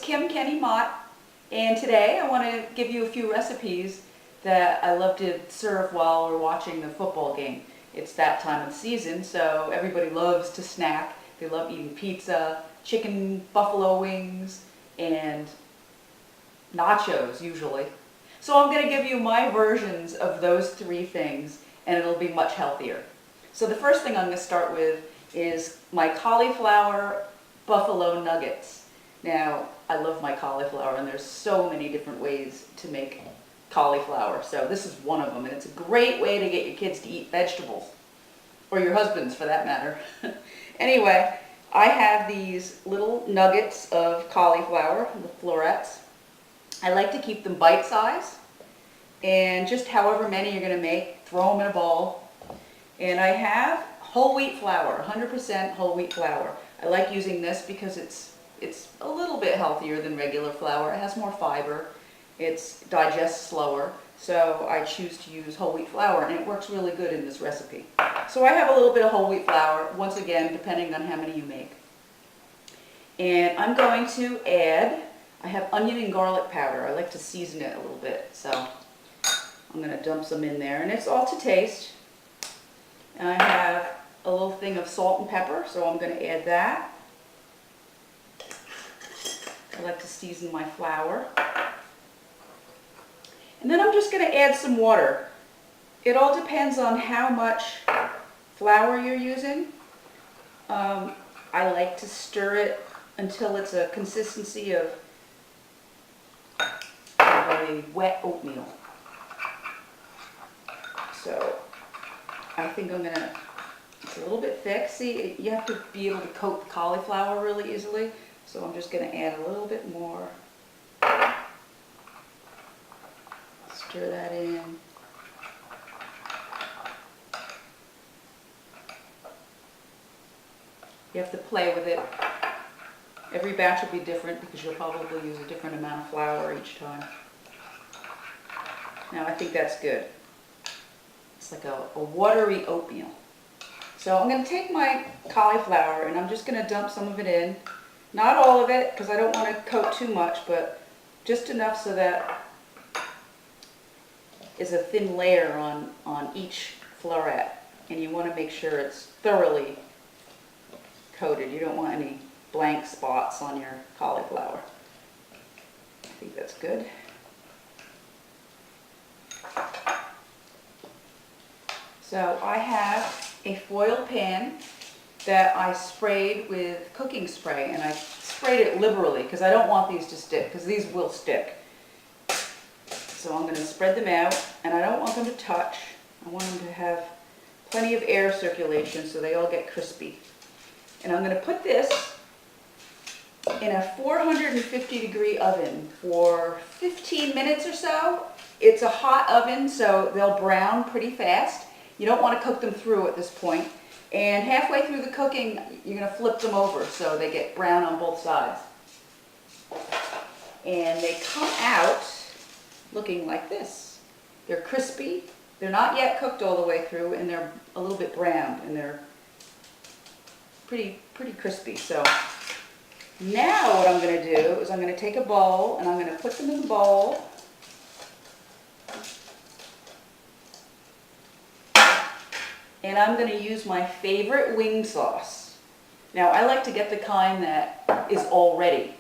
Kim Kenny Mott, and today I want to give you a few recipes that I love to serve while we're watching the football game. It's that time of the season, so everybody loves to snack. They love eating pizza, chicken buffalo wings, and nachos usually. So I'm going to give you my versions of those three things, and it'll be much healthier. So the first thing I'm going to start with is my cauliflower buffalo nuggets. Now, I love my cauliflower, and there's so many different ways to make cauliflower. So this is one of them, and it's a great way to get your kids to eat vegetables, or your husbands for that matter. Anyway, I have these little nuggets of cauliflower, the florets. I like to keep them bite-sized, and just however many you're going to make, throw them in a bowl. And I have whole wheat flour, 100% whole wheat flour. I like using this because it's a little bit healthier than regular flour. It has more fiber. It digests slower. So I choose to use whole wheat flour, and it works really good in this recipe. So I have a little bit of whole wheat flour, once again, depending on how many you make. And I'm going to add, I have onion and garlic powder. I like to season it a little bit. So I'm going to dump some in there, and it's all to taste. And I have a little thing of salt and pepper, so I'm going to add that. I like to season my flour. And then I'm just going to add some water. It all depends on how much flour you're using. I like to stir it until it's a consistency of a wet oatmeal. So I think I'm going to, it's a little bit thick. See, you have to be able to coat the cauliflower really easily. So I'm just going to add a little bit more. Stir that in. You have to play with it. Every batch will be different because you'll probably use a different amount of flour each time. Now I think that's good. It's like a watery oatmeal. So I'm going to take my cauliflower and I'm just going to dump some of it in. Not all of it because I don't want to coat too much, but just enough so that is a thin layer on each floret. And you want to make sure it's thoroughly coated. You don't want any blank spots on your cauliflower. I think that's good. So I have a foil pan that I sprayed with cooking spray, and I sprayed it liberally because I don't want these to stick, because these will stick. So I'm going to spread them out, and I don't want them to touch. I want them to have plenty of air circulation so they all get crispy. And I'm going to put this in a 450-degree oven for 15 minutes or so. It's a hot oven, so they'll brown pretty fast. You don't want to cook them through at this point. And halfway through the cooking, you're going to flip them over so they get brown on both sides. And they come out looking like this. They're crispy. They're not yet cooked all the way through, and they're a little bit browned, and they're pretty crispy. So now what I'm going to do is I'm going to take a bowl, and I'm going to put them in the bowl. And I'm going to use my favorite wing sauce. Now, I like to get the kind that is all ready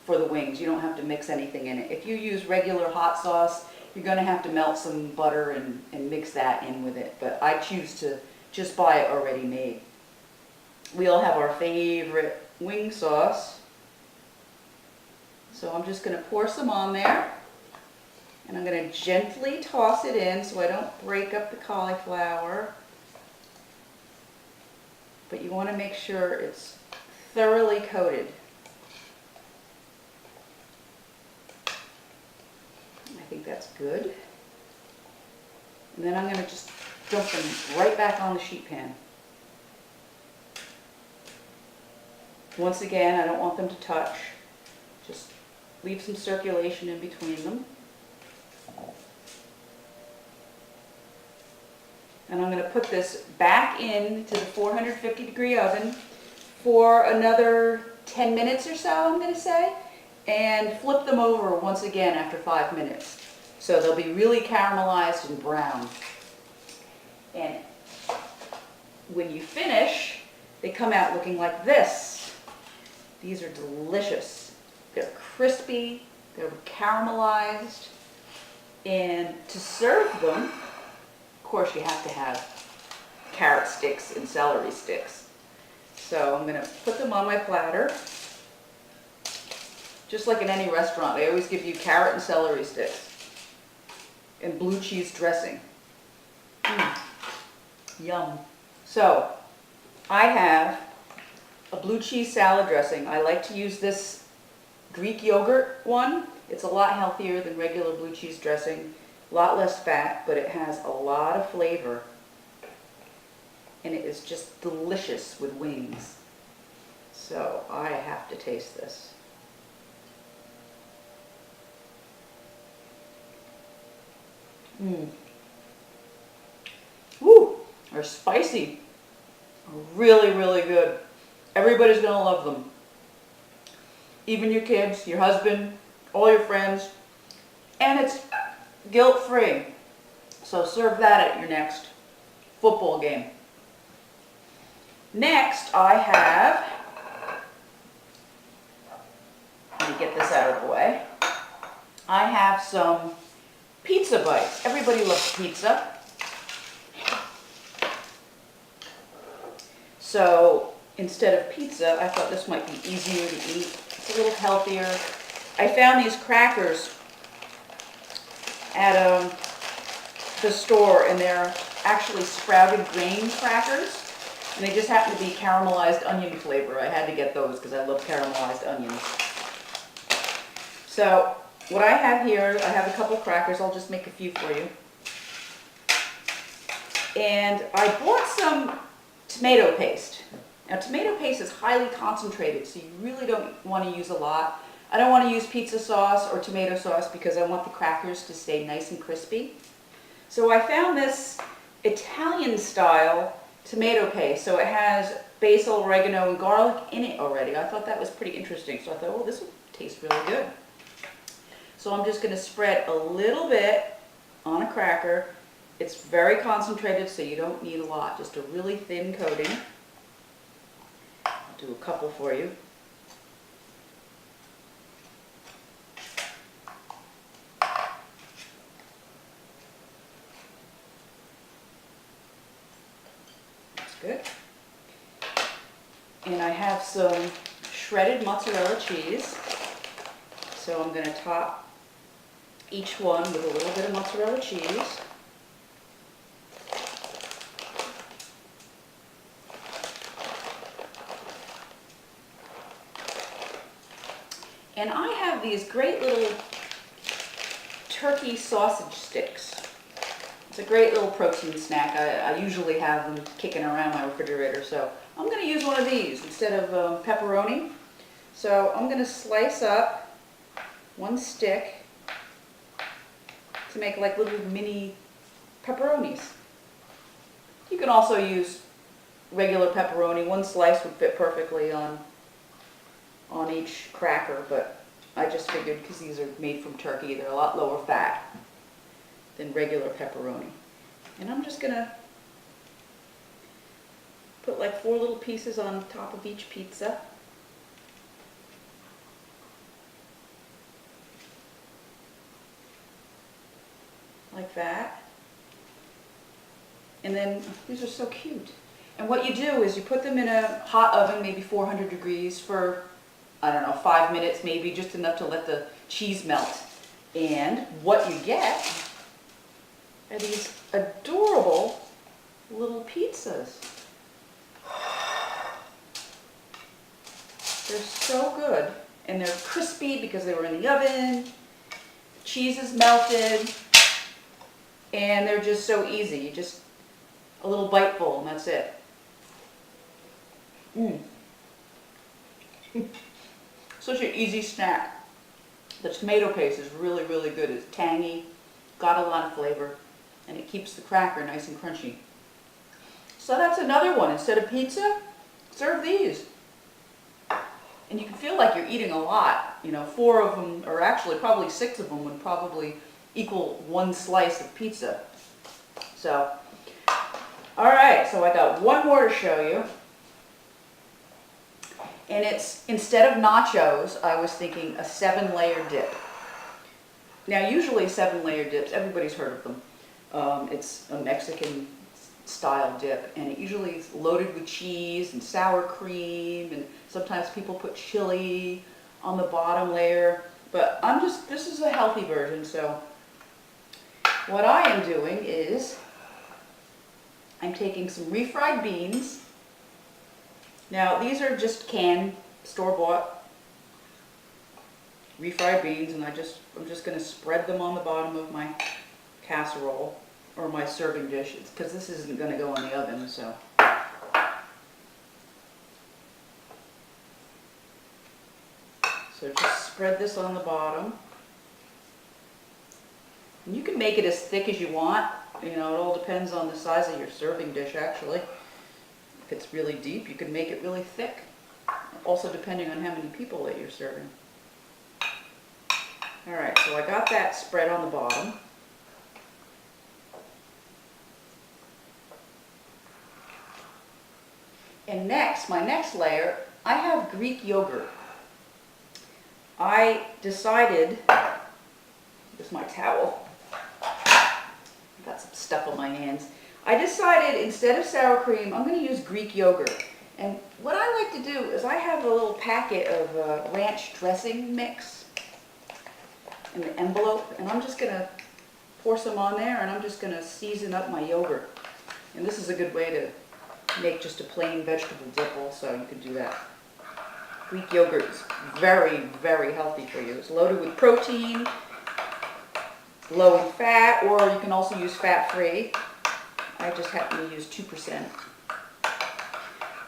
for the wings. You don't have to mix anything in it. If you use regular hot sauce, you're going to have to melt some butter and mix that in with it. But I choose to just buy it already made. We all have our favorite wing sauce. So I'm just going to pour some on there. And I'm going to gently toss it in so I don't break up the cauliflower. But you want to make sure it's thoroughly coated. I think that's good. And then I'm going to just dump them right back on the sheet pan. Once again, I don't want them to touch. Just leave some circulation in between them. And I'm going to put this back into the 450-degree oven for another 10 minutes or so, I'm going to say. and flip them over once again after 5 minutes. So they'll be really caramelized and brown. And when you finish, they come out looking like this. These are delicious. They're crispy, they're caramelized, and to serve them, of course, you have to have carrot sticks and celery sticks. So I'm going to put them on my platter. Just like in any restaurant, they always give you carrot and celery sticks and blue cheese dressing. Yum. So I have a blue cheese salad dressing. I like to use this Greek yogurt one. It's a lot healthier than regular blue cheese dressing, a lot less fat, but it has a lot of flavor. And it is just delicious with wings. So I have to taste this. Woo! They're spicy. Really, really good. Everybody's going to love them. Even your kids, your husband, all your friends. And it's guilt-free. So serve that at your next football game. Next, I have, let me get this out of the way. I have some pizza bites. Everybody loves pizza. So instead of pizza, I thought this might be easier to eat. It's a little healthier. I found these crackers at the store, and they're actually sprouted grain crackers. And they just happen to be caramelized onion flavor. I had to get those because I love caramelized onions. So what I have here, I have a couple crackers. I'll just make a few for you. And I bought some tomato paste. Now tomato paste is highly concentrated, so you really don't want to use a lot. I don't want to use pizza sauce or tomato sauce because I want the crackers to stay nice and crispy. So I found this Italian style tomato paste. So it has basil, oregano, and garlic in it already. I thought that was pretty interesting. So I thought, oh, this will taste really good. So I'm just going to spread a little bit on a cracker. It's very concentrated, so you don't need a lot. Just a really thin coating. I'll do a couple for you. Good. And I have some shredded mozzarella cheese. So I'm going to top each one with a little bit of mozzarella cheese. And I have these great little turkey sausage sticks. It's a great little protein snack. I usually have them kicking around my refrigerator, so I'm going to use one of these instead of pepperoni. So I'm going to slice up one stick to make like little mini pepperonis. You can also use regular pepperoni. One slice would fit perfectly on each cracker, but I just figured because these are made from turkey, they're a lot lower fat than regular pepperoni. And I'm just going to put like 4 little pieces on top of each pizza. Like that. And then, these are so cute. And what you do is you put them in a hot oven, maybe 400 degrees for, I don't know, 5 minutes maybe, just enough to let the cheese melt. And what you get are these adorable little pizzas. They're so good. And they're crispy because they were in the oven. Cheese is melted. And they're just so easy. You just, a little biteful and that's it. Such an easy snack. The tomato paste is really, really good. It's tangy, got a lot of flavor, and it keeps the cracker nice and crunchy. So that's another one. Instead of pizza, serve these. And you can feel like you're eating a lot. You know, 4 of them, or actually probably 6 of them, would probably equal 1 slice of pizza. So, all right, so I got one more to show you. And it's, instead of nachos, I was thinking a 7-layer dip. Now, usually 7-layer dips, everybody's heard of them. It's a Mexican style dip, and it usually is loaded with cheese and sour cream, and sometimes people put chili on the bottom layer. But this is a healthy version, so what I am doing is I'm taking some refried beans. Now, these are just canned, store-bought refried beans, and I'm just going to spread them on the bottom of my casserole or my serving dish, because this isn't going to go in the oven. So just spread this on the bottom. And you can make it as thick as you want. You know, it all depends on the size of your serving dish, actually. If it's really deep, you can make it really thick. Also depending on how many people that you're serving. All right, so I got that spread on the bottom. And next, my next layer, I have Greek yogurt. I decided, here's my towel. I've got some stuff on my hands. I decided instead of sour cream, I'm going to use Greek yogurt. And what I like to do is I have a little packet of ranch dressing mix in the envelope, and I'm just going to pour some on there, and I'm just going to season up my yogurt. And this is a good way to make just a plain vegetable dip also. You can do that. Greek yogurt is very, very healthy for you. It's loaded with protein, low in fat, or you can also use fat-free. I just happen to use 2%.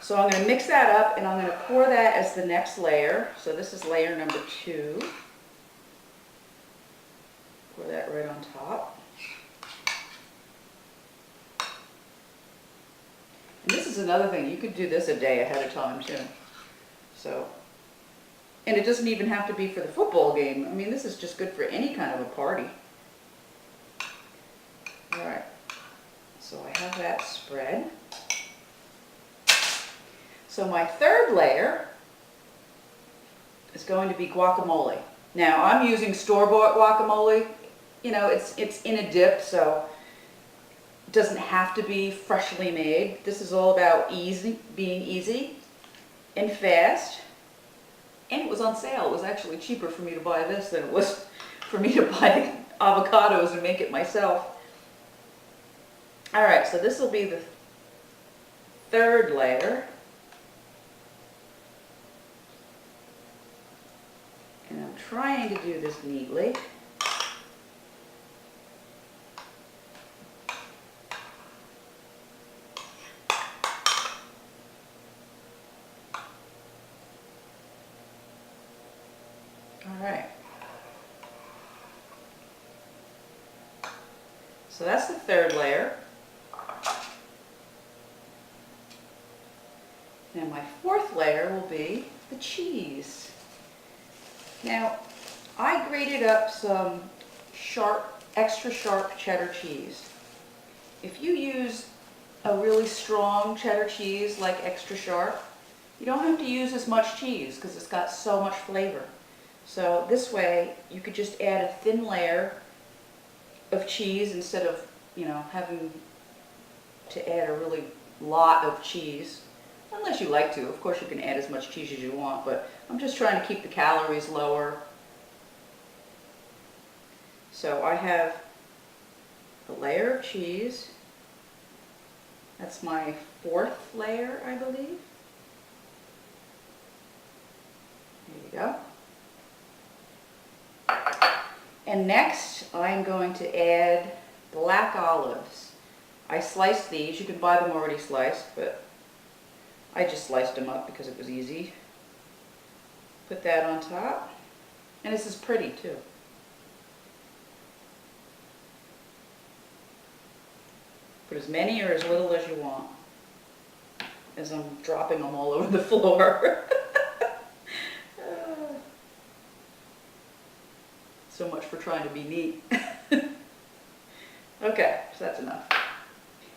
So I'm going to mix that up, and I'm going to pour that as the next layer. So this is layer number 2. Pour that right on top. And this is another thing. You could do this a day ahead of time, too. So, and it doesn't even have to be for the football game. I mean, this is just good for any kind of a party. All right. So I have that spread. So my third layer is going to be guacamole. Now, I'm using store-bought guacamole. You know, it's in a dip, so it doesn't have to be freshly made. This is all about being easy and fast. And it was on sale. It was actually cheaper for me to buy this than it was for me to buy avocados and make it myself. All right, so this will be the third layer. And I'm trying to do this neatly. All right. So that's the third layer. And my fourth layer will be the cheese. Now, I grated up some extra sharp cheddar cheese. If you use a really strong cheddar cheese like extra sharp, you don't have to use as much cheese because it's got so much flavor. So this way, you could just add a thin layer of cheese instead of, you know, having to add a really lot of cheese. Unless you like to. Of course, you can add as much cheese as you want, but I'm just trying to keep the calories lower. So I have a layer of cheese. That's my fourth layer, I believe. There you go. And next, I'm going to add black olives. I sliced these. You can buy them already sliced, but I just sliced them up because it was easy. Put that on top. And this is pretty too. Put as many or as little as you want. As I'm dropping them all over the floor. for trying to be neat. Okay, so that's enough.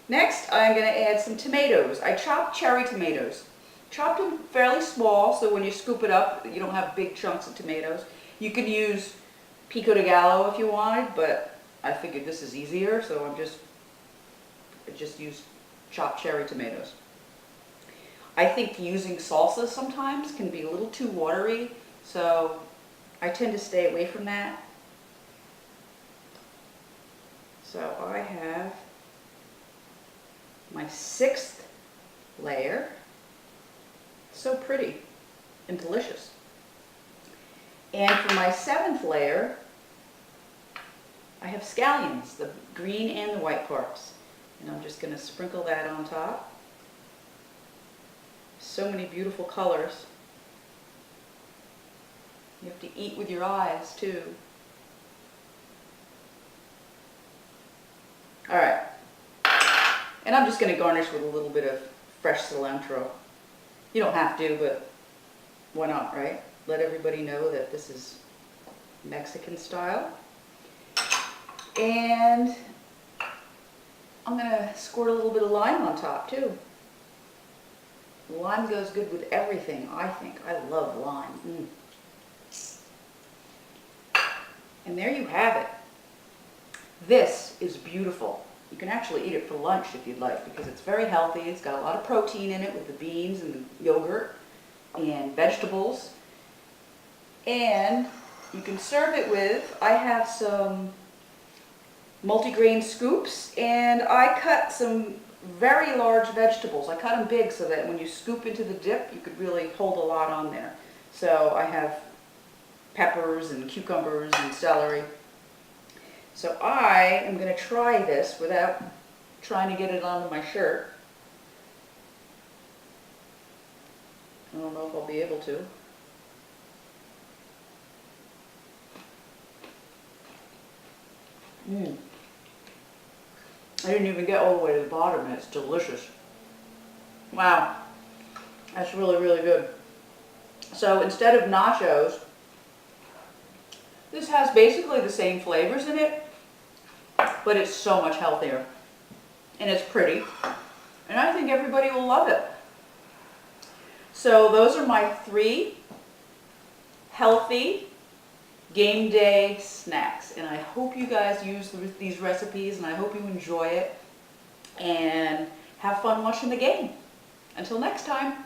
Next, I'm going to add some tomatoes. I chopped cherry tomatoes. Chopped them fairly small, so when you scoop it up, you don't have big chunks of tomatoes. You could use pico de gallo if you wanted, but I figured this is easier, so I just use chopped cherry tomatoes. I think using salsa sometimes can be a little too watery, so I tend to stay away from that. So I have my 6th layer. So pretty and delicious. And for my 7th layer, I have scallions, the green and the white parts. And I'm just going to sprinkle that on top. So many beautiful colors. You have to eat with your eyes too. All right. And I'm just going to garnish with a little bit of fresh cilantro. You don't have to, but why not, right? Let everybody know that this is Mexican style. And I'm going to squirt a little bit of lime on top too. Lime goes good with everything, I think. I love lime. And there you have it. This is beautiful. You can actually eat it for lunch if you'd like, because it's very healthy. It's got a lot of protein in it with the beans and the yogurt and vegetables. And you can serve it with, I have some multigrain scoops, and I cut some very large vegetables. I cut them big so that when you scoop into the dip, you could really hold a lot on there. So I have peppers and cucumbers and celery. So I am going to try this without trying to get it onto my shirt. I don't know if I'll be able to. I didn't even get all the way to the bottom, and it's delicious. Wow, that's really, really good. So instead of nachos, this has basically the same flavors in it, but it's so much healthier. And it's pretty. And I think everybody will love it. So those are my 3 healthy game day snacks. And I hope you guys use these recipes, and I hope you enjoy it and have fun watching the game. Until next time.